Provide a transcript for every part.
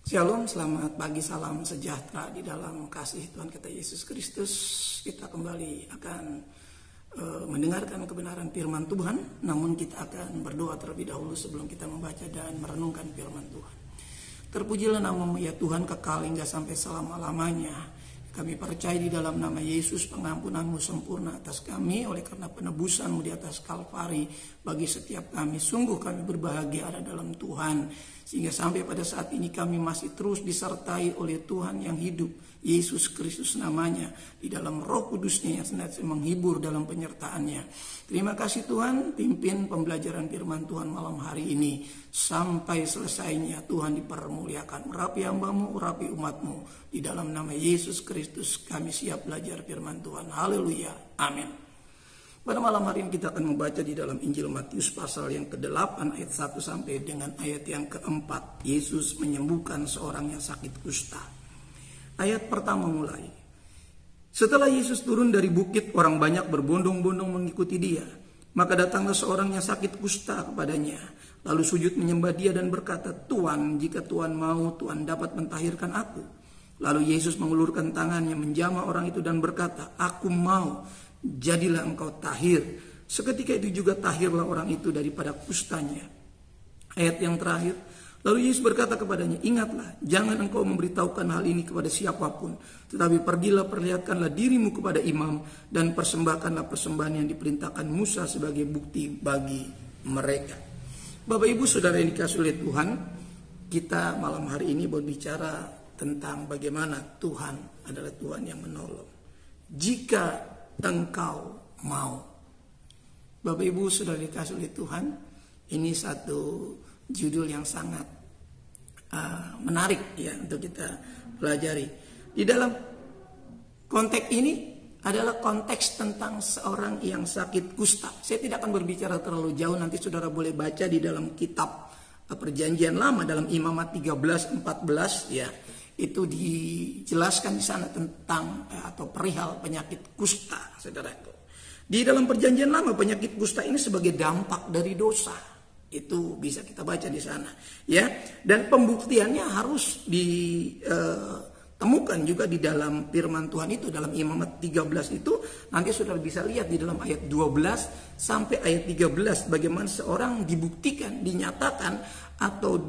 Shalom, selamat pagi, salam sejahtera di dalam kasih Tuhan kita Yesus Kristus. Kita kembali akan mendengarkan kebenaran firman Tuhan, namun kita akan berdoa terlebih dahulu sebelum kita membaca dan merenungkan firman Tuhan. Terpujilah nama-Mu ya Tuhan, kekal hingga sampai selama-lamanya. Kami percaya di dalam nama Yesus pengampunan-Mu sempurna atas kami oleh karena penebusan-Mu di atas Kalvari bagi setiap kami. Sungguh kami berbahagia ada dalam Tuhan, sehingga sampai pada saat ini kami masih terus disertai oleh Tuhan yang hidup, Yesus Kristus namanya, di dalam Roh Kudus-Nya yang senantiasa menghibur dalam penyertaan-Nya. Terima kasih Tuhan, pimpin pembelajaran firman Tuhan malam hari ini sampai selesainya. Tuhan dipermuliakan. Urapi hamba-Mu, urapi umat-Mu. Di dalam nama Yesus Kristus kami siap belajar firman Tuhan. Haleluya. Amin. Pada malam hari ini kita akan membaca di dalam Injil Matius pasal yang ke-8 ayat 1 sampai dengan ayat yang ke-4. Yesus menyembuhkan seorang yang sakit kusta. Ayat pertama mulai. Setelah Yesus turun dari bukit, orang banyak berbondong-bondong mengikuti dia. Maka datanglah seorang yang sakit kusta kepadanya, lalu sujud menyembah dia dan berkata, "Tuan, jika Tuan mau, Tuan dapat mentahirkan aku." Lalu Yesus mengulurkan tangannya menjamah orang itu dan berkata, "Aku mau, jadilah engkau tahir." Seketika itu juga tahirlah orang itu daripada kustanya. Ayat yang terakhir, lalu Yesus berkata kepadanya, "Ingatlah, jangan engkau memberitahukan hal ini kepada siapapun, tetapi pergilah perlihatkanlah dirimu kepada imam dan persembahkanlah persembahan yang diperintahkan Musa sebagai bukti bagi mereka." Bapak Ibu Saudara yang dikasihi oleh Tuhan, kita malam hari ini berbicara tentang bagaimana Tuhan adalah Tuhan yang menolong. Jika engkau mau. Bapak Ibu Saudara dikasihi oleh Tuhan, ini satu judul yang sangat menarik ya untuk kita pelajari. Di dalam konteks ini adalah konteks tentang seorang yang sakit kusta. Saya tidak akan berbicara terlalu jauh, nanti saudara boleh baca di dalam kitab Perjanjian Lama dalam Imamat 13:14 ya. Itu dijelaskan di sana tentang atau perihal penyakit kusta, saudaraku. Di dalam Perjanjian Lama penyakit kusta ini sebagai dampak dari dosa. Itu bisa kita baca di sana, ya. Dan pembuktiannya harus ditemukan juga di dalam firman Tuhan itu dalam Imamat 13 itu. Nanti saudara bisa lihat di dalam ayat 12 sampai ayat 13 bagaimana seorang dibuktikan, dinyatakan atau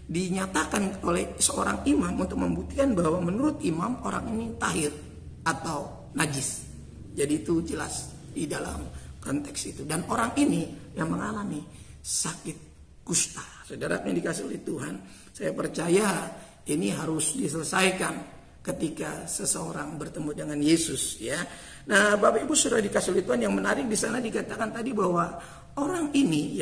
dinyatakan oleh seorang imam untuk membuktikan bahwa menurut imam orang ini tahir atau najis. Jadi itu jelas di dalam konteks itu. Dan orang ini yang mengalami sakit kusta. Saudara yang dikasihi oleh Tuhan, saya percaya ini harus diselesaikan ketika seseorang bertemu dengan Yesus, ya. Nah, Bapak Ibu Saudara dikasihi oleh Tuhan, yang menarik di sana dikatakan tadi bahwa orang ini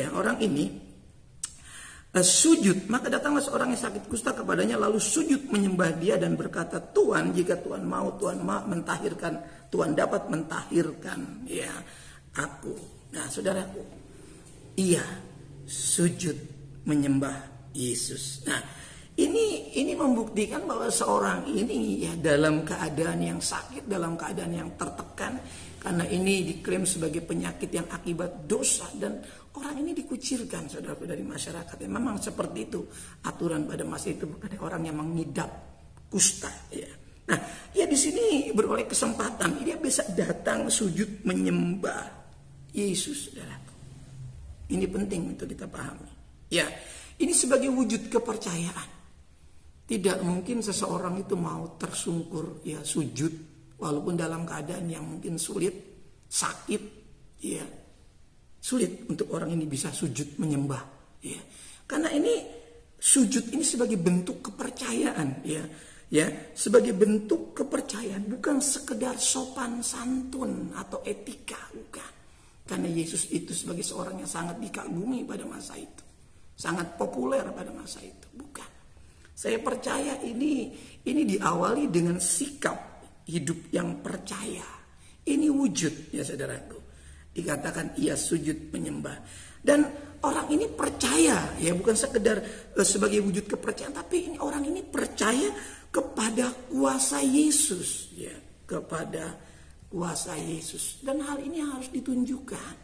sujud. Maka datanglah seorang yang sakit kusta kepadanya, lalu sujud menyembah dia dan berkata, "Tuan, jika Tuan mau, Tuan mentahirkan, Tuan dapat mentahirkan ya aku." Nah, saudaraku, ia sujud menyembah Yesus. Nah, ini membuktikan bahwa seorang ini ya dalam keadaan yang sakit, dalam keadaan yang tertekan, karena ini diklaim sebagai penyakit yang akibat dosa, dan orang ini dikucilkan, saudaraku, dari masyarakat. Ya, memang seperti itu aturan pada masa itu. Ada orang yang mengidap kusta. Ya. Nah, ya di sini beroleh kesempatan, dia bisa datang sujud menyembah Yesus, saudaraku. Ini penting untuk kita pahami. Ya, ini sebagai wujud kepercayaan. Tidak mungkin seseorang itu mau tersungkur, ya sujud, walaupun dalam keadaan yang mungkin sulit, sakit, ya. Sulit untuk orang ini bisa sujud menyembah, ya. Karena ini sujud ini sebagai bentuk kepercayaan, ya, sebagai bentuk kepercayaan, bukan sekedar sopan santun atau etika, bukan. Karena Yesus itu sebagai seorang yang sangat dikagumi pada masa itu, sangat populer pada masa itu, bukan. Saya percaya ini diawali dengan sikap hidup yang percaya. Ini wujud, ya saudaraku. Dikatakan ia sujud menyembah. Dan orang ini percaya, ya bukan sekedar sebagai wujud kepercayaan, tapi ini orang ini percaya kepada kuasa Yesus, ya, kepada kuasa Yesus. Dan hal ini harus ditunjukkan,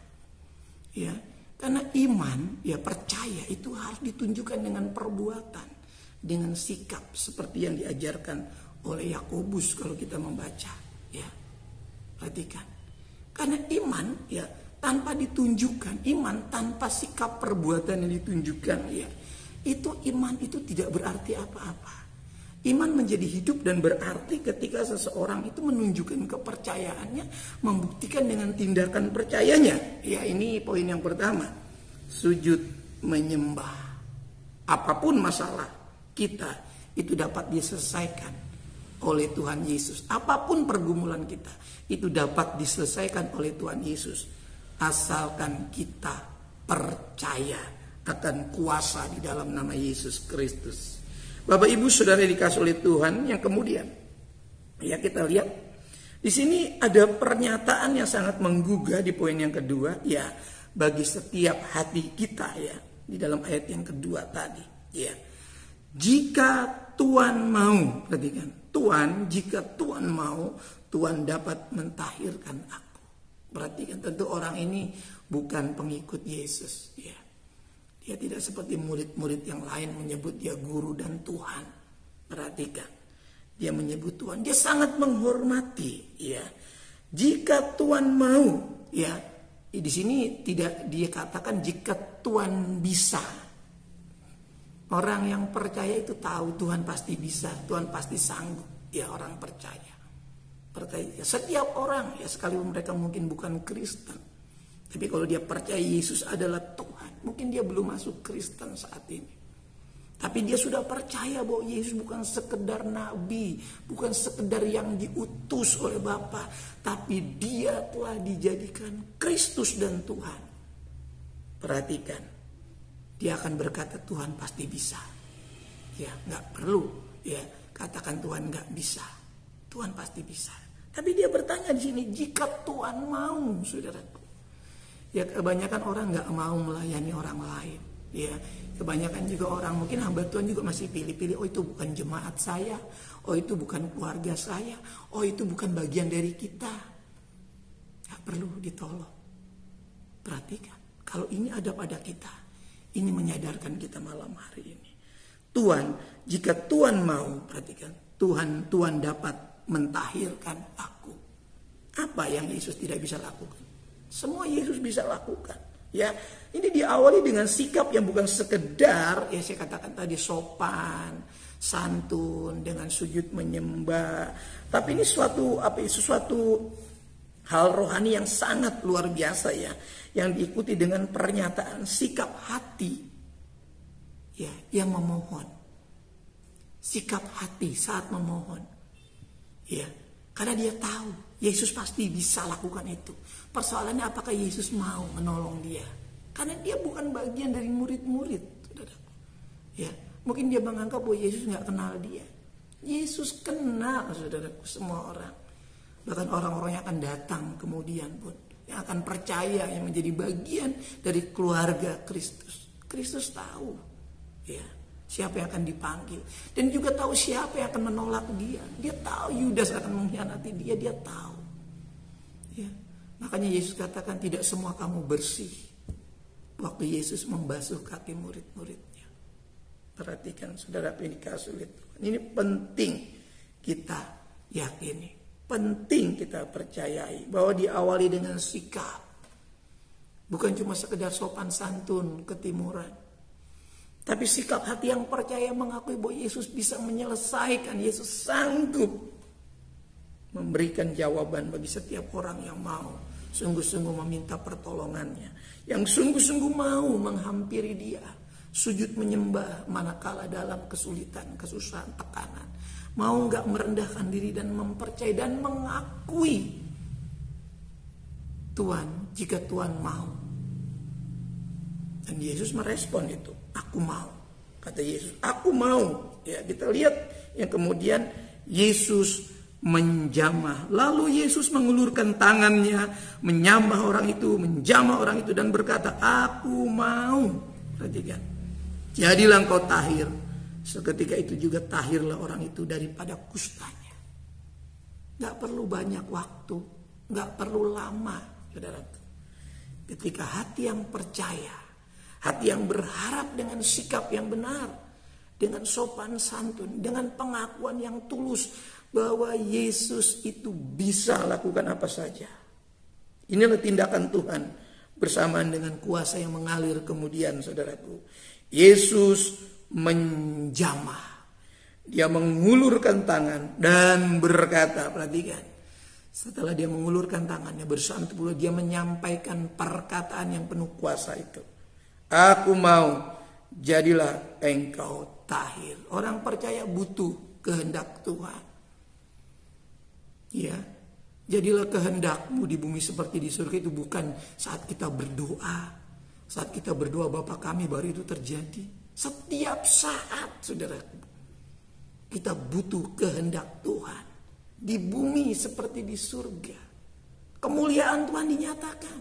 ya, karena iman, ya percaya itu harus ditunjukkan dengan perbuatan. dengan sikap seperti yang diajarkan oleh Yakobus kalau kita membaca, ya. Perhatikan. Karena iman, ya, tanpa ditunjukkan, iman tanpa sikap perbuatan yang ditunjukkan, ya, itu iman itu tidak berarti apa-apa. Iman menjadi hidup dan berarti ketika seseorang itu menunjukkan kepercayaannya, membuktikan dengan tindakan percayanya. Ya, ini poin yang pertama. Sujud menyembah. Apapun masalah kita itu dapat diselesaikan oleh Tuhan Yesus. Apapun pergumulan kita itu dapat diselesaikan oleh Tuhan Yesus. Asalkan kita percaya akan kuasa di dalam nama Yesus Kristus. Bapak Ibu Saudara dikasih oleh Tuhan, yang kemudian ya kita lihat di sini ada pernyataan yang sangat menggugah di poin yang kedua, ya, bagi setiap hati kita, ya, di dalam ayat yang kedua tadi, ya. Jika Tuhan mau, perhatikan, Tuhan, jika Tuhan mau, Tuhan dapat mentahirkan aku. Perhatikan, tentu orang ini bukan pengikut Yesus, ya. Dia tidak seperti murid-murid yang lain menyebut dia guru dan Tuhan. Perhatikan, dia menyebut Tuhan, dia sangat menghormati, ya. Jika Tuhan mau, ya, di sini tidak dia katakan jika Tuhan bisa. Orang yang percaya itu tahu Tuhan pasti bisa, Tuhan pasti sanggup, ya, orang percaya. Percaya setiap orang, ya, sekalipun mereka mungkin bukan Kristen, tapi kalau dia percaya Yesus adalah Tuhan, mungkin dia belum masuk Kristen saat ini, tapi dia sudah percaya bahwa Yesus bukan sekedar nabi, bukan sekedar yang diutus oleh Bapa, tapi dia telah dijadikan Kristus dan Tuhan. Perhatikan, dia akan berkata Tuhan pasti bisa. Ya, nggak perlu, ya, katakan Tuhan nggak bisa, Tuhan pasti bisa. Tapi dia bertanya di sini, jika Tuhan mau, saudaraku. Ya, kebanyakan orang nggak mau melayani orang lain. Ya, kebanyakan juga orang, mungkin hamba Tuhan juga masih pilih-pilih. Oh, itu bukan jemaat saya. Oh, itu bukan keluarga saya. Oh, itu bukan bagian dari kita. Nggak perlu ditolong. Perhatikan, kalau ini ada pada kita, ini menyadarkan kita malam hari ini. Tuhan, jika Tuhan mau, perhatikan, Tuhan dapat mentahirkan aku. Apa yang Yesus tidak bisa lakukan? Semua Yesus bisa lakukan, ya. Ini diawali dengan sikap yang bukan sekedar, ya, saya katakan tadi, sopan, santun, dengan sujud menyembah, tapi ini sesuatu hal rohani yang sangat luar biasa, ya, yang diikuti dengan pernyataan sikap hati, ya, yang memohon. Sikap hati saat memohon, ya, karena dia tahu Yesus pasti bisa lakukan itu. Persoalannya apakah Yesus mau menolong dia? Karena dia bukan bagian dari murid-murid, saudaraku. Ya, mungkin dia menganggap bahwa Yesus nggak kenal dia. Yesus kenal, saudaraku, semua orang. Bahkan orang-orang yang akan datang kemudian pun, yang akan percaya, yang menjadi bagian dari keluarga Kristus. Kristus tahu, ya, siapa yang akan dipanggil, dan juga tahu siapa yang akan menolak dia. Dia tahu Yudas akan mengkhianati dia, dia tahu. Ya, makanya Yesus katakan tidak semua kamu bersih. Waktu Yesus membasuh kaki murid-muridnya. Perhatikan, saudara dikasih oleh Tuhan. Ini penting kita yakini, penting kita percayai bahwa diawali dengan sikap, bukan cuma sekedar sopan santun ketimuran. Tapi sikap hati yang percaya mengakui bahwa Yesus bisa menyelesaikan, Yesus sanggup memberikan jawaban bagi setiap orang yang mau sungguh-sungguh meminta pertolongannya, yang sungguh-sungguh mau menghampiri dia, sujud menyembah manakala dalam kesulitan, kesusahan, tekanan, mau nggak merendahkan diri dan mempercayai dan mengakui Tuhan jika Tuhan mau. Dan Yesus merespon itu. Aku mau, kata Yesus, aku mau. Ya, kita lihat yang kemudian Yesus menjamah. Lalu Yesus mengulurkan tangannya, menjamah orang itu dan berkata, aku mau. Perhatikan, jadilah engkau tahir. Seketika itu juga tahirlah orang itu daripada kustanya. Gak perlu banyak waktu, gak perlu lama, saudaraku. Ketika hati yang percaya, hati yang berharap dengan sikap yang benar, dengan sopan santun, dengan pengakuan yang tulus bahwa Yesus itu bisa lakukan apa saja. Inilah tindakan Tuhan bersamaan dengan kuasa yang mengalir kemudian, saudaraku. Yesus menjamah. Dia mengulurkan tangan dan berkata, perhatikan. Setelah dia mengulurkan tangannya bersama pula dia menyampaikan perkataan yang penuh kuasa itu. Aku mau, jadilah engkau tahir. Orang percaya butuh kehendak Tuhan. Ya, jadilah kehendakmu di bumi seperti di surga itu bukan saat kita berdoa. Saat kita berdoa Bapa kami baru itu terjadi. Setiap saat, saudaraku. Kita butuh kehendak Tuhan. Di bumi seperti di surga. Kemuliaan Tuhan dinyatakan.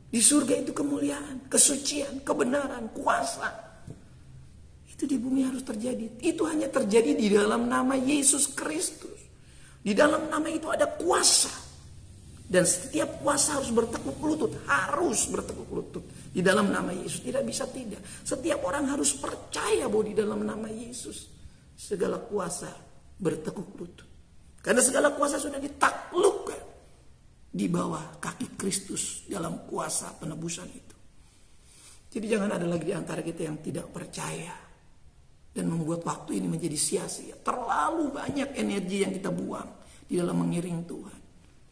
Di surga itu kemuliaan, kesucian, kebenaran, kuasa. Itu di bumi harus terjadi. Itu hanya terjadi di dalam nama Yesus Kristus. Di dalam nama itu ada kuasa. Dan setiap kuasa harus bertekuk lutut. Harus bertekuk lutut. Di dalam nama Yesus. Tidak bisa tidak. Setiap orang harus percaya bahwa di dalam nama Yesus segala kuasa bertekuk lutut. Karena segala kuasa sudah ditaklukkan di bawah kaki Kristus dalam kuasa penebusan itu. Jadi jangan ada lagi di antara kita yang tidak percaya dan membuat waktu ini menjadi sia-sia. Terlalu banyak energi yang kita buang di dalam mengiring Tuhan.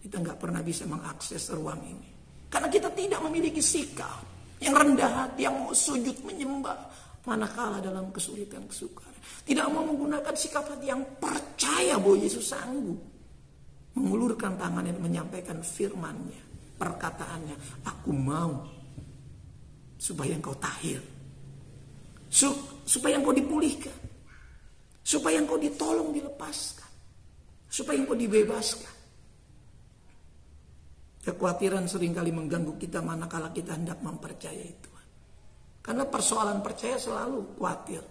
Kita nggak pernah bisa mengakses ruang ini. Karena kita tidak memiliki sikap yang rendah hati, yang mau sujud menyembah manakala dalam kesulitan kesukaran. Tidak mau menggunakan sikap hati yang percaya bahwa Yesus sanggup mengulurkan tangannya dan menyampaikan firman-Nya, perkataannya, aku mau supaya engkau tahir, supaya engkau dipulihkan, supaya engkau ditolong, dilepaskan, supaya engkau dibebaskan. Kekhawatiran seringkali mengganggu kita manakala kita hendak mempercayai Tuhan. Karena persoalan percaya selalu khawatir.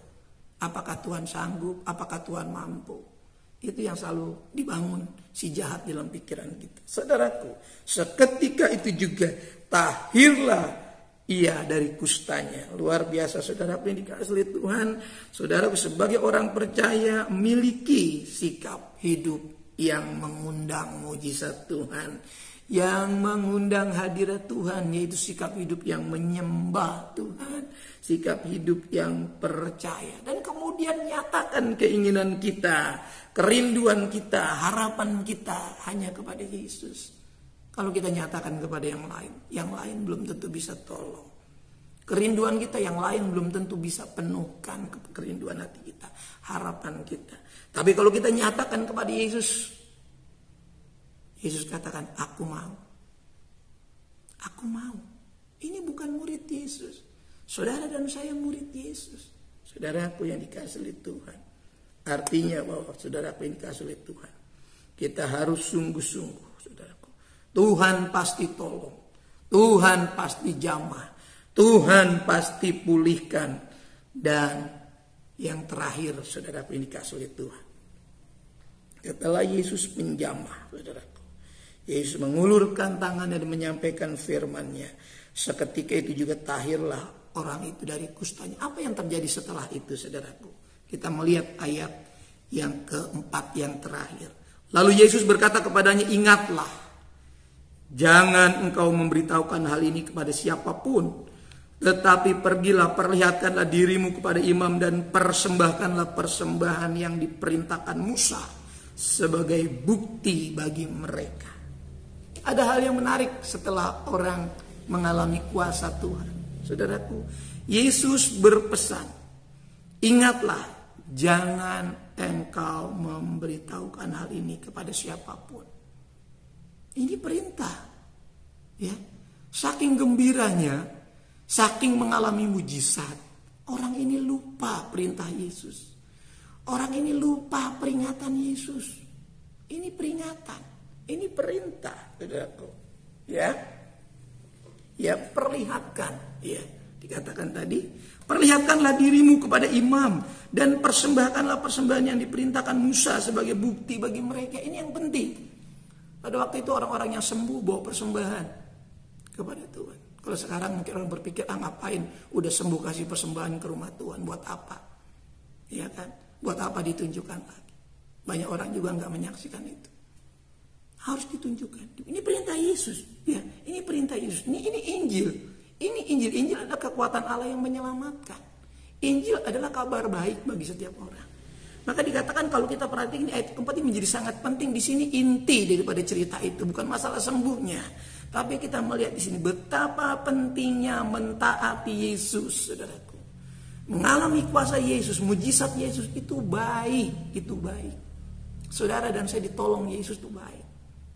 Apakah Tuhan sanggup? Apakah Tuhan mampu? Itu yang selalu dibangun si jahat dalam pikiran kita. Saudaraku, seketika itu juga tahirlah ia dari kustanya. Luar biasa, saudaraku yang dikasihi oleh Tuhan. Saudaraku sebagai orang percaya miliki sikap hidup yang mengundang mujizat Tuhan, yang mengundang hadirat Tuhan, yaitu sikap hidup yang menyembah Tuhan, sikap hidup yang percaya, dan kemudian nyatakan keinginan kita, kerinduan kita, harapan kita hanya kepada Yesus. Kalau kita nyatakan kepada yang lain belum tentu bisa tolong. Kerinduan kita yang lain belum tentu bisa penuhkan kerinduan hati kita, harapan kita. Tapi kalau kita nyatakan kepada Yesus, Yesus katakan, aku mau. Aku mau. Ini bukan murid Yesus. Saudara dan saya murid Yesus. Saudaraku yang dikasihi oleh Tuhan. Artinya bahwa saudaraku yang dikasihi oleh Tuhan, kita harus sungguh-sungguh, saudaraku. Tuhan pasti tolong. Tuhan pasti jamah. Tuhan pasti pulihkan. Dan yang terakhir, saudaraku yang dikasihi oleh Tuhan, setelah Yesus menjamah, saudaraku, Yesus mengulurkan tangannya dan menyampaikan firman-Nya. Seketika itu juga tahirlah orang itu dari kustanya. Apa yang terjadi setelah itu, saudaraku? Kita melihat ayat yang keempat yang terakhir. Lalu Yesus berkata kepadanya, ingatlah, jangan engkau memberitahukan hal ini kepada siapapun, tetapi pergilah, perlihatkanlah dirimu kepada imam dan persembahkanlah persembahan yang diperintahkan Musa sebagai bukti bagi mereka. Ada hal yang menarik setelah orang mengalami kuasa Tuhan. Saudaraku, Yesus berpesan, ingatlah, jangan engkau memberitahukan hal ini kepada siapapun. Ini perintah. Ya. Saking gembiranya, saking mengalami mujizat, orang ini lupa perintah Yesus. Orang ini lupa peringatan Yesus. Ini peringatan. Ini perintah, saudaraku. Ya, perlihatkan. Ya, dikatakan tadi, perlihatkanlah dirimu kepada imam dan persembahkanlah persembahan yang diperintahkan Musa sebagai bukti bagi mereka. Ini yang penting. Pada waktu itu orang-orang yang sembuh bawa persembahan kepada Tuhan. Kalau sekarang mungkin orang berpikir, ngapain? Udah sembuh kasih persembahan ke rumah Tuhan, buat apa? Ya kan? Buat apa ditunjukkan lagi? Banyak orang juga nggak menyaksikan itu. Harus ditunjukkan. Ini perintah Yesus. Ya, ini perintah Yesus. Ini Injil. Ini Injil. Injil adalah kekuatan Allah yang menyelamatkan. Injil adalah kabar baik bagi setiap orang. Maka dikatakan kalau kita perhatikan ayat keempat ini menjadi sangat penting. Di sini inti daripada cerita itu, bukan masalah sembuhnya, tapi kita melihat di sini betapa pentingnya mentaati Yesus, saudaraku. Mengalami kuasa Yesus, mujizat Yesus itu baik, itu baik. Saudara dan saya ditolong Yesus itu baik,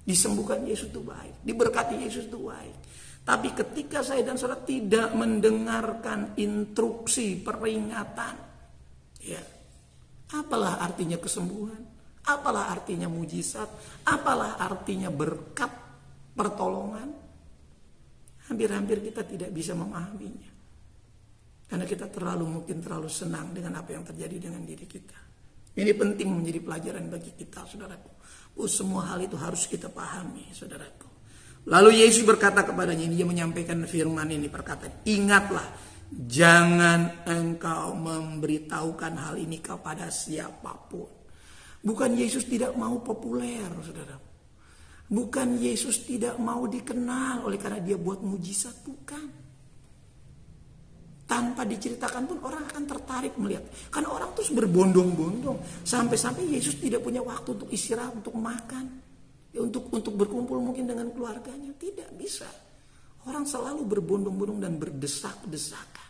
disembuhkan Yesus itu baik, diberkati Yesus itu baik. Tapi ketika saya dan saudara tidak mendengarkan instruksi, peringatan, ya, apalah artinya kesembuhan? Apalah artinya mujizat? Apalah artinya berkat, pertolongan? Hampir-hampir kita tidak bisa memahaminya. Karena kita mungkin terlalu senang dengan apa yang terjadi dengan diri kita. Ini penting menjadi pelajaran bagi kita, saudaraku. Semua hal itu harus kita pahami, saudaraku. Lalu Yesus berkata kepadanya, dia menyampaikan firman ini, perkataan, ingatlah, jangan engkau memberitahukan hal ini kepada siapapun. Bukan Yesus tidak mau populer, saudara. Bukan Yesus tidak mau dikenal oleh karena dia buat mujizat, bukan. Tanpa diceritakan pun orang akan tertarik melihat. Karena orang terus berbondong-bondong. Sampai-sampai Yesus tidak punya waktu untuk istirahat, untuk makan. Ya, untuk berkumpul mungkin dengan keluarganya. Tidak bisa. Orang selalu berbondong-bondong dan berdesak-desakan.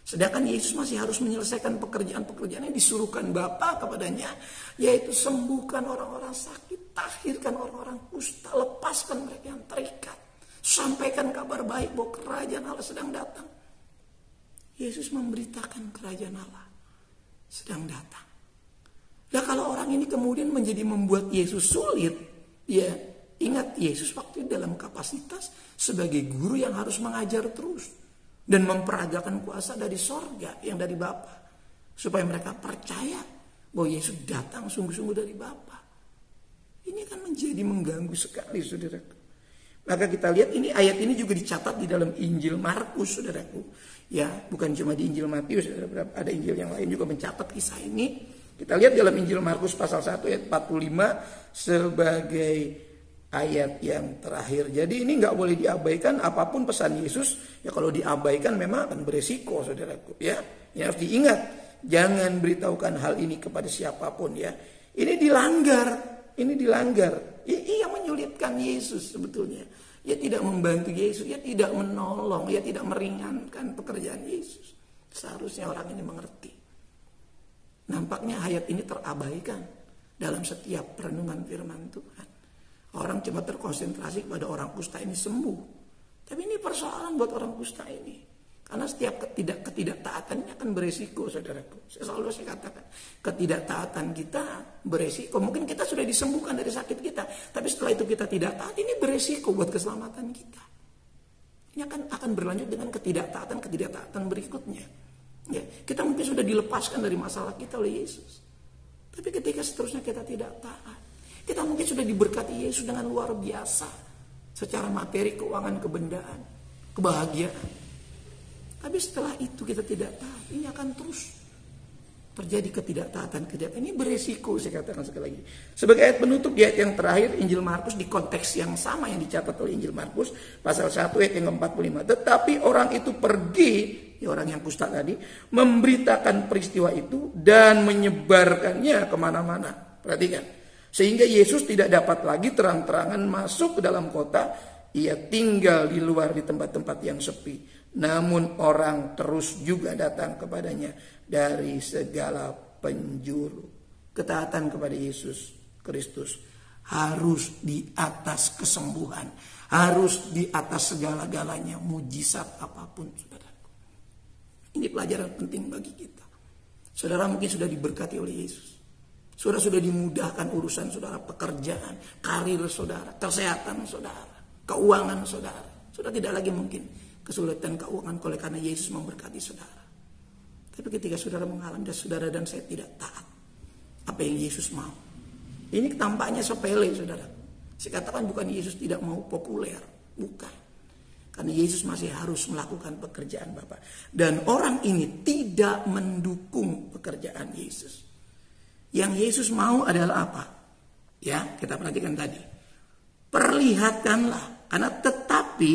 Sedangkan Yesus masih harus menyelesaikan pekerjaan-pekerjaan yang disuruhkan Bapa kepadanya. Yaitu sembuhkan orang-orang sakit. Tahirkan orang-orang kusta. Lepaskan mereka yang terikat. Sampaikan kabar baik bahwa kerajaan Allah sedang datang. Yesus memberitakan kerajaan Allah sedang datang. Nah kalau orang ini kemudian menjadi membuat Yesus sulit, ya ingat Yesus waktu itu dalam kapasitas sebagai guru yang harus mengajar terus dan memperagakan kuasa dari sorga yang dari Bapa, supaya mereka percaya bahwa Yesus datang sungguh-sungguh dari Bapa. Ini kan menjadi mengganggu sekali, saudaraku. Maka kita lihat ini ayat ini juga dicatat di dalam Injil Markus, saudaraku. Ya, bukan cuma di Injil Matius, ada Injil yang lain juga mencatat kisah ini. Kita lihat dalam Injil Markus pasal 1 ayat 45 sebagai ayat yang terakhir. Jadi ini nggak boleh diabaikan, apapun pesan Yesus, ya kalau diabaikan memang akan beresiko, saudaraku. Ya, ini harus diingat. Jangan beritahukan hal ini kepada siapapun, ya. Ini dilanggar. Ini yang menyulitkan Yesus sebetulnya. Ia tidak membantu Yesus, ia tidak menolong, ia tidak meringankan pekerjaan Yesus. Seharusnya orang ini mengerti. Nampaknya ayat ini terabaikan dalam setiap perenungan firman Tuhan. Orang cuma terkonsentrasi kepada orang kusta ini sembuh. Tapi ini persoalan buat orang kusta ini. Karena setiap ketidaktaatan ini akan beresiko, saudaraku. Saya katakan, ketidaktaatan kita beresiko. Mungkin kita sudah disembuhkan dari sakit kita, tapi setelah itu kita tidak taat, ini beresiko buat keselamatan kita. Ini akan berlanjut dengan ketidaktaatan berikutnya. Ya, kita mungkin sudah dilepaskan dari masalah kita oleh Yesus. Tapi ketika seterusnya kita tidak taat, kita mungkin sudah diberkati Yesus dengan luar biasa. Secara materi, keuangan, kebendaan, kebahagiaan. Tapi setelah itu kita tidak taat, ini akan terus terjadi ketidaktaatan. Ini beresiko, saya katakan sekali lagi. Sebagai ayat penutup di ayat yang terakhir Injil Markus di konteks yang sama yang dicatat oleh Injil Markus pasal 1 ayat yang ke-45. Tetapi orang itu pergi, ya orang yang kusta tadi, memberitakan peristiwa itu dan menyebarkannya kemana-mana. Perhatikan. Sehingga Yesus tidak dapat lagi terang-terangan masuk ke dalam kota. Ia tinggal di luar di tempat-tempat yang sepi. Namun orang terus juga datang kepadanya dari segala penjuru. Ketaatan kepada Yesus Kristus harus di atas kesembuhan. Harus di atas segala-galanya, mujizat apapun, saudaraku. Ini pelajaran penting bagi kita. Saudara mungkin sudah diberkati oleh Yesus. Saudara sudah dimudahkan urusan saudara, pekerjaan, karir saudara, kesehatan saudara, keuangan saudara. Saudara tidak lagi mungkin kesulitan keuangan oleh karena Yesus memberkati saudara. Tapi ketika saudara mengalami saudara dan saya tidak taat apa yang Yesus mau, ini tampaknya sepele, saudara. Saya katakan bukan Yesus tidak mau populer, bukan. Karena Yesus masih harus melakukan pekerjaan Bapa. Dan orang ini tidak mendukung pekerjaan Yesus. Yang Yesus mau adalah apa? Ya, kita perhatikan tadi. Perlihatkanlah, karena tetapi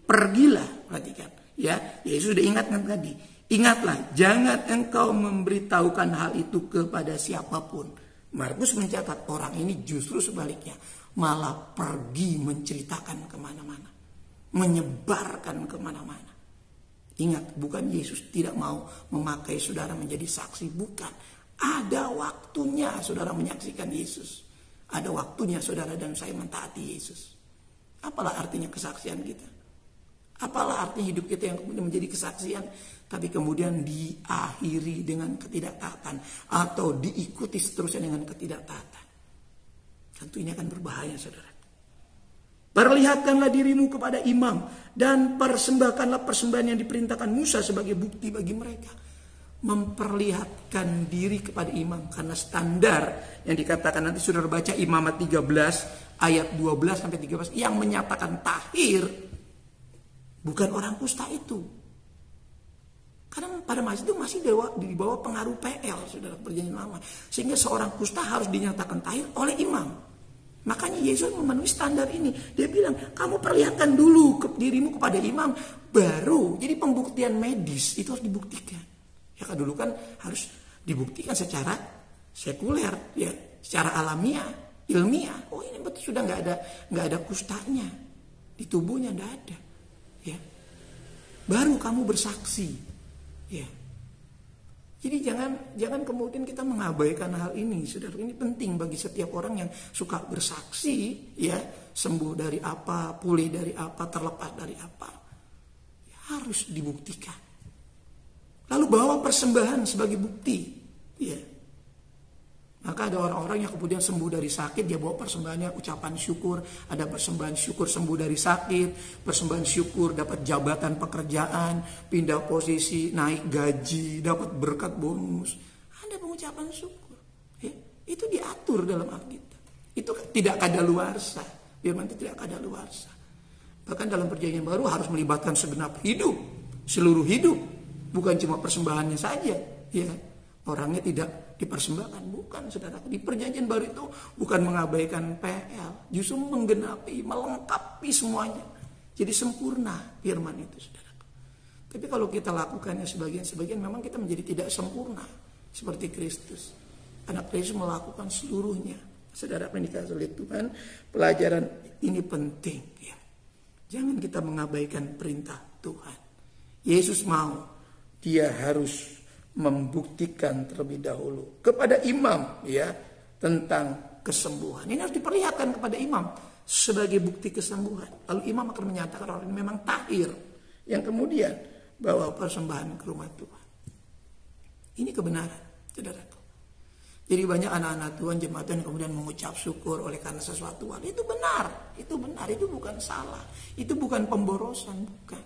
pergilah, perhatikan. Ya, Yesus sudah ingatkan tadi. Ingatlah, jangan engkau memberitahukan hal itu kepada siapapun. Markus mencatat orang ini justru sebaliknya, malah pergi menceritakan kemana-mana, menyebarkan kemana-mana. Ingat, bukan Yesus tidak mau memakai saudara menjadi saksi, bukan. Ada waktunya saudara menyaksikan Yesus. Ada waktunya saudara dan saya mentaati Yesus. Apalah artinya kesaksian kita? Apalah artinya hidup kita yang kemudian menjadi kesaksian, tapi kemudian diakhiri dengan ketidaktaatan atau diikuti seterusnya dengan ketidaktaatan? Tentu ini akan berbahaya, saudara. Perlihatkanlah dirimu kepada imam dan persembahkanlah persembahan yang diperintahkan Musa sebagai bukti bagi mereka. Memperlihatkan diri kepada imam, karena standar yang dikatakan nanti saudara baca Imamat 13 ayat 12 sampai 13 yang menyatakan tahir bukan orang kusta itu. Karena pada masa itu masih di bawah pengaruh PL, saudara, perjanjian lama. Sehingga seorang kusta harus dinyatakan tahir oleh imam. Makanya Yesus memenuhi standar ini. Dia bilang, kamu perlihatkan dulu dirimu kepada imam, baru. Jadi pembuktian medis itu harus dibuktikan. Ya kan dulu kan harus dibuktikan secara sekuler, ya, secara alamiah, ilmiah. Oh ini betul sudah nggak ada kustanya di tubuhnya, nggak ada. Ya, baru kamu bersaksi. Ya, jadi jangan kemudian kita mengabaikan hal ini, saudara. Ini penting bagi setiap orang yang suka bersaksi, ya, sembuh dari apa, pulih dari apa, terlepas dari apa, ya, harus dibuktikan. Lalu bawa persembahan sebagai bukti, ya. Maka ada orang-orang yang kemudian sembuh dari sakit, dia bawa persembahannya ucapan syukur. Ada persembahan syukur sembuh dari sakit, persembahan syukur dapat jabatan pekerjaan, pindah posisi, naik gaji, dapat berkat bonus. Ada pengucapan syukur, ya. Itu diatur dalam Alkitab. Itu tidak kadaluarsa, firman itu tidak kadaluarsa. Bahkan dalam perjanjian baru harus melibatkan segenap hidup, seluruh hidup. Bukan cuma persembahannya saja, ya. Orangnya tidak dipersembahkan, bukan, saudara. Di perjanjian baru itu bukan mengabaikan PL, justru menggenapi, melengkapi semuanya. Jadi sempurna firman itu, saudara. Tapi kalau kita lakukannya sebagian memang kita menjadi tidak sempurna seperti Kristus. Anak Kristus melakukan seluruhnya. Saudara penikah oleh Tuhan, pelajaran ini penting, ya. Jangan kita mengabaikan perintah Tuhan. Yesus mau, dia harus membuktikan terlebih dahulu kepada imam, ya, tentang kesembuhan. Ini harus diperlihatkan kepada imam sebagai bukti kesembuhan. Lalu imam akan menyatakan orang ini memang tahir, yang kemudian bawa persembahan ke rumah Tuhan. Ini kebenaran, saudaraku. Jadi banyak anak-anak Tuhan, jemaat Tuhan yang kemudian mengucap syukur oleh karena sesuatu hal. Itu benar, itu bukan salah, itu bukan pemborosan, bukan.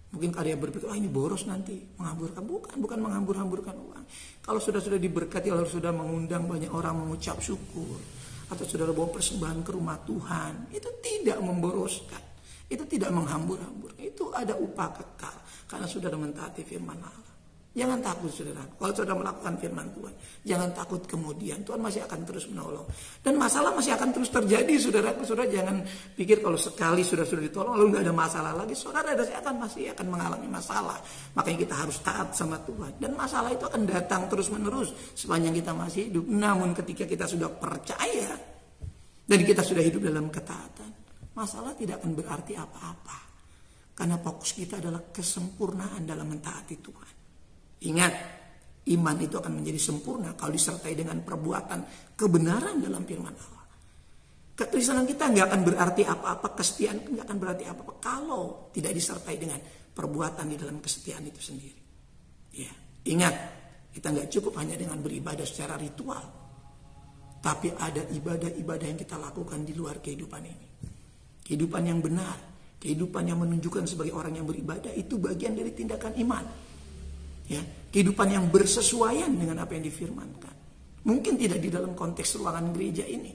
Mungkin ada yang berpikir, ini boros nanti, menghamburkan. Bukan menghambur-hamburkan uang. Kalau sudah diberkati, lalu sudah mengundang banyak orang mengucap syukur, atau sudah bawa persembahan ke rumah Tuhan, itu tidak memboroskan, itu tidak menghambur-hambur, itu ada upah kekal, karena sudah mentaati firman Allah. Jangan takut, saudara. Kalau sudah melakukan firman Tuhan, jangan takut kemudian. Tuhan masih akan terus menolong. Dan masalah masih akan terus terjadi, saudara. Saudara jangan pikir kalau sekali sudah ditolong, lalu nggak ada masalah lagi. Saudara masih akan mengalami masalah. Makanya kita harus taat sama Tuhan. Dan masalah itu akan datang terus menerus sepanjang kita masih hidup. Namun ketika kita sudah percaya dan kita sudah hidup dalam ketaatan, masalah tidak akan berarti apa-apa. Karena fokus kita adalah kesempurnaan dalam mentaati Tuhan. Ingat, iman itu akan menjadi sempurna kalau disertai dengan perbuatan kebenaran dalam firman Allah. Kekristenan kita nggak akan berarti apa-apa, kesetiaan nggak akan berarti apa-apa kalau tidak disertai dengan perbuatan di dalam kesetiaan itu sendiri. Ya, ingat, kita nggak cukup hanya dengan beribadah secara ritual, tapi ada ibadah-ibadah yang kita lakukan di luar kehidupan ini. Kehidupan yang benar, kehidupan yang menunjukkan sebagai orang yang beribadah, itu bagian dari tindakan iman. Ya, kehidupan yang bersesuaian dengan apa yang difirmankan. Mungkin tidak di dalam konteks ruangan gereja ini,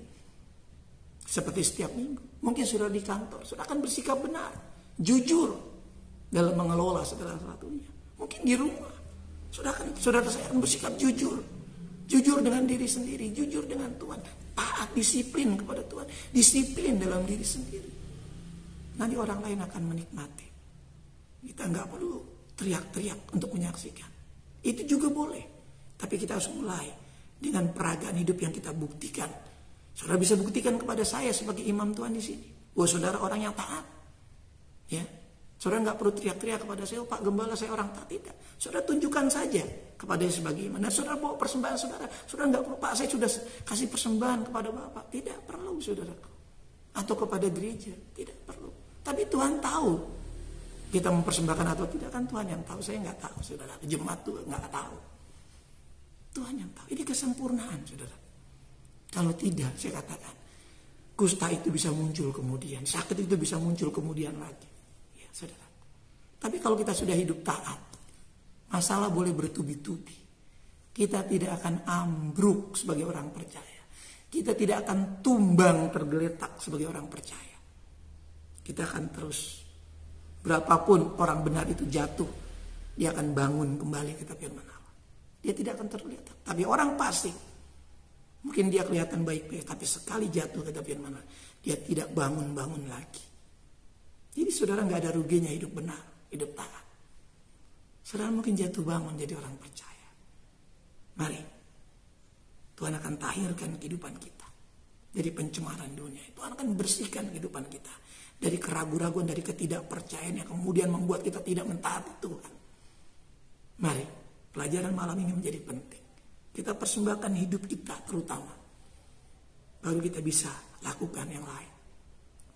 seperti setiap minggu. Mungkin sudah di kantor, sudah akan bersikap benar. jujur dalam mengelola segala sesuatunya. Mungkin di rumah, saudara saya akan bersikap jujur dengan diri sendiri, jujur dengan Tuhan, taat, disiplin kepada Tuhan, disiplin dalam diri sendiri. Nanti orang lain akan menikmati. Kita nggak perlu teriak-teriak untuk menyaksikan. Itu juga boleh, tapi kita harus mulai dengan peragaan hidup yang kita buktikan. Saudara bisa buktikan kepada saya sebagai imam Tuhan di sini, bahwa saudara orang yang taat. Ya, saudara nggak perlu teriak-teriak kepada saya, Pak Gembala saya orang taat, tidak. Saudara tunjukkan saja kepada saya sebagai imam. Nah, saudara bawa persembahan saudara nggak perlu, Pak saya sudah kasih persembahan kepada Bapak, tidak perlu saudaraku. Atau kepada gereja, tidak perlu. Tapi Tuhan tahu kita mempersembahkan atau tidak, kan Tuhan yang tahu. Saya nggak tahu saudara, jemaat tuh nggak tahu. Tuhan yang tahu. Ini kesempurnaan saudara. Kalau tidak, saya katakan kusta itu bisa muncul kemudian, sakit itu bisa muncul kemudian lagi. Ya saudara. Tapi kalau kita sudah hidup taat, masalah boleh bertubi-tubi. Kita tidak akan ambruk sebagai orang percaya. Kita tidak akan tumbang tergeletak sebagai orang percaya. Kita akan terus, berapapun orang benar itu jatuh, dia akan bangun kembali, kata firman Allah. Dia tidak akan tergeletak. Tapi orang fasik, mungkin dia kelihatan baik-baik, tapi sekali jatuh, kata firman Allah, dia tidak bangun-bangun lagi. Jadi saudara nggak ada ruginya hidup benar, hidup taat. Saudara mungkin jatuh bangun jadi orang percaya. Mari, Tuhan akan tahirkan kehidupan kita dari pencemaran dunia. Tuhan akan bersihkan kehidupan kita dari keraguan-raguan, dari ketidakpercayaan yang kemudian membuat kita tidak mentaati Tuhan. Mari, pelajaran malam ini menjadi penting. Kita persembahkan hidup kita terutama, baru kita bisa lakukan yang lain.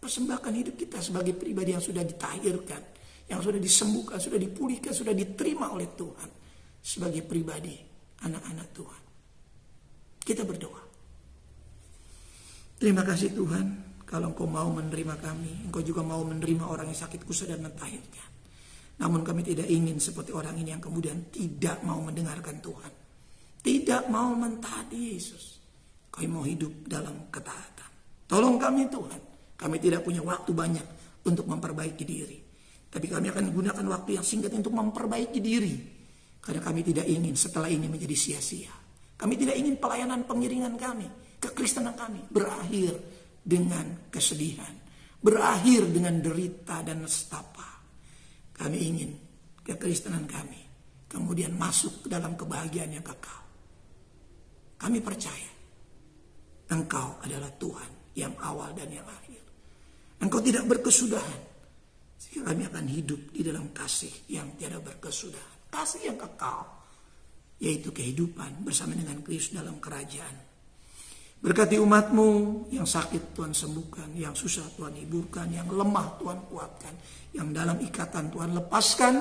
Persembahkan hidup kita sebagai pribadi yang sudah ditahirkan, yang sudah disembuhkan, sudah dipulihkan, sudah diterima oleh Tuhan sebagai pribadi anak-anak Tuhan. Kita berdoa. Terima kasih Tuhan, kalau Engkau mau menerima kami, Engkau juga mau menerima orang yang sakit kusta dan mentahirkan. Namun kami tidak ingin seperti orang ini yang kemudian tidak mau mendengarkan Tuhan, tidak mau mentaati Yesus. Kami mau hidup dalam ketaatan. Tolong kami Tuhan. Kami tidak punya waktu banyak untuk memperbaiki diri, tapi kami akan gunakan waktu yang singkat untuk memperbaiki diri. Karena kami tidak ingin setelah ini menjadi sia-sia. Kami tidak ingin pelayanan pengiringan kami, kekristenan kami berakhir dengan kesedihan, berakhir dengan derita dan nestapa. Kami ingin kekristenan kami kemudian masuk ke dalam kebahagiaan yang kekal. Kami percaya Engkau adalah Tuhan yang awal dan yang akhir. Engkau tidak berkesudahan, sehingga kami akan hidup di dalam kasih yang tiada berkesudahan, kasih yang kekal, yaitu kehidupan bersama dengan Kristus dalam kerajaan. Berkati umat-Mu yang sakit Tuhan sembuhkan, yang susah Tuhan hiburkan, yang lemah Tuhan kuatkan, yang dalam ikatan Tuhan lepaskan,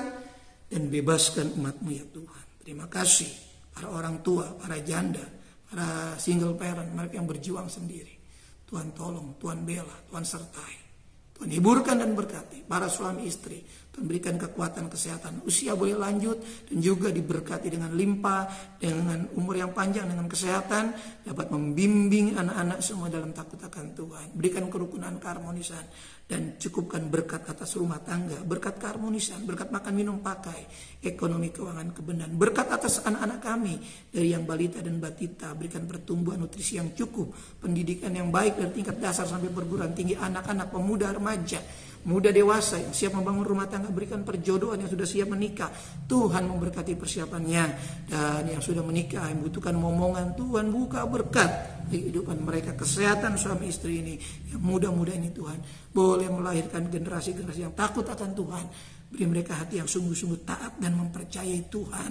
dan bebaskan umat-Mu ya Tuhan. Terima kasih para orang tua, para janda, para single parent, mereka yang berjuang sendiri. Tuhan tolong, Tuhan bela, Tuhan sertai. Tuhan hiburkan dan berkati para suami istri. Tuhan berikan kekuatan, kesehatan, usia boleh lanjut, dan juga diberkati dengan limpah, dengan umur yang panjang, dengan kesehatan, dapat membimbing anak-anak semua dalam takut akan Tuhan. Berikan kerukunan, keharmonisan, dan cukupkan berkat atas rumah tangga, berkat keharmonisan, berkat makan minum pakai, ekonomi keuangan kebenaran, berkat atas anak-anak kami dari yang balita dan batita. Berikan pertumbuhan nutrisi yang cukup, pendidikan yang baik dari tingkat dasar sampai perguruan tinggi, anak-anak, pemuda, remaja, muda dewasa yang siap membangun rumah tangga. Berikan perjodohan yang sudah siap menikah, Tuhan memberkati persiapannya. Dan yang sudah menikah yang membutuhkan momongan, Tuhan buka berkat di kehidupan mereka. Kesehatan suami istri ini yang muda-muda ini Tuhan boleh melahirkan generasi-generasi yang takut akan Tuhan. Beri mereka hati yang sungguh-sungguh taat dan mempercayai Tuhan.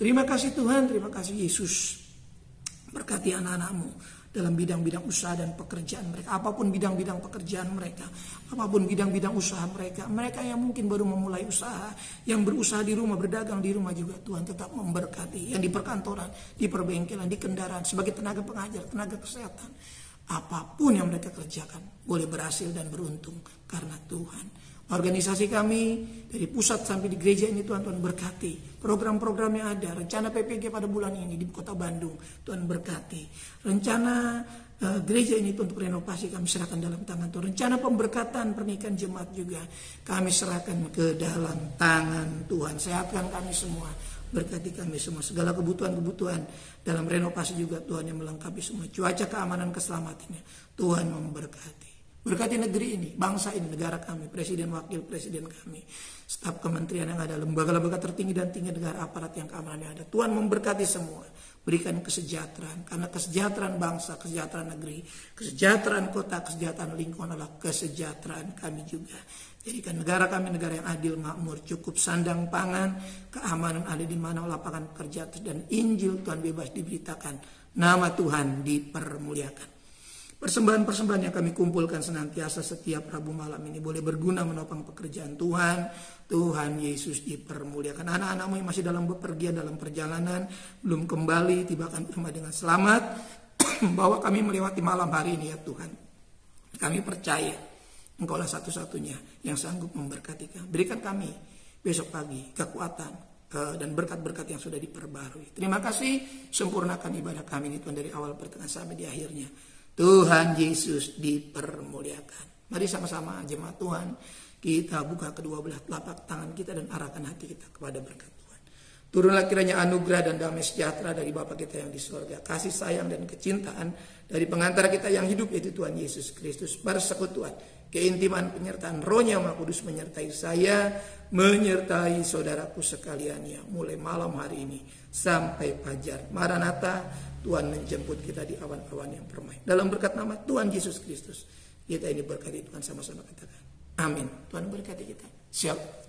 Terima kasih Tuhan, terima kasih Yesus. Berkati anak-anak-Mu dalam bidang-bidang usaha dan pekerjaan mereka. Apapun bidang-bidang pekerjaan mereka, apapun bidang-bidang usaha mereka. Mereka yang mungkin baru memulai usaha, yang berusaha di rumah, berdagang di rumah juga, Tuhan tetap memberkati. Yang di perkantoran, di perbengkelan, di kendaraan, sebagai tenaga pengajar, tenaga kesehatan. Apapun yang mereka kerjakan boleh berhasil dan beruntung karena Tuhan. Organisasi kami dari pusat sampai di gereja ini Tuhan berkati. Program-program yang ada, rencana PPG pada bulan ini di Kota Bandung, Tuhan berkati. Rencana gereja ini untuk renovasi kami serahkan dalam tangan Tuhan. Rencana pemberkatan pernikahan jemaat juga kami serahkan ke dalam tangan Tuhan. Sehatkan kami semua, berkati kami semua. Segala kebutuhan-kebutuhan dalam renovasi juga Tuhan yang melengkapi semua. Cuaca, keamanan, keselamatannya Tuhan memberkati. Berkati negeri ini, bangsa ini, negara kami, presiden, wakil presiden kami, staf kementerian yang ada, lembaga-lembaga tertinggi dan tinggi negara, aparat yang keamanannya ada. Tuhan memberkati semua, berikan kesejahteraan, karena kesejahteraan bangsa, kesejahteraan negeri, kesejahteraan kota, kesejahteraan lingkungan adalah kesejahteraan kami juga. Jadikan negara kami negara yang adil, makmur, cukup sandang pangan, keamanan ada di mana lapangan kerja, dan Injil Tuhan bebas diberitakan. Nama Tuhan dipermuliakan. Persembahan-persembahan yang kami kumpulkan senantiasa setiap Rabu malam ini boleh berguna menopang pekerjaan Tuhan. Tuhan Yesus dipermuliakan. Anak-anakmu yang masih dalam bepergian, dalam perjalanan, belum kembali, tibakan rumah dengan selamat. Bahwa kami melewati malam hari ini ya Tuhan. Kami percaya Engkaulah satu-satunya yang sanggup memberkati kami. Berikan kami besok pagi kekuatan dan berkat-berkat yang sudah diperbarui. Terima kasih, sempurnakan ibadah kami ini Tuhan dari awal pertengahan sampai di akhirnya. Tuhan Yesus dipermuliakan. Mari sama-sama jemaat Tuhan, kita buka kedua belah telapak tangan kita dan arahkan hati kita kepada berkat Tuhan. Turunlah kiranya anugerah dan damai sejahtera dari Bapa kita yang di surga, kasih sayang dan kecintaan dari pengantara kita yang hidup yaitu Tuhan Yesus Kristus, persekutuan, keintiman penyertaan Roh-Nya yang Maha Kudus menyertai saya, menyertai saudaraku sekalian ya, mulai malam hari ini sampai fajar. Maranatha, Tuhan menjemput kita di awan-awan yang permai. Dalam berkat nama Tuhan Yesus Kristus, kita ini berkati Tuhan, sama-sama katakan amin. Tuhan berkati kita. Shalom.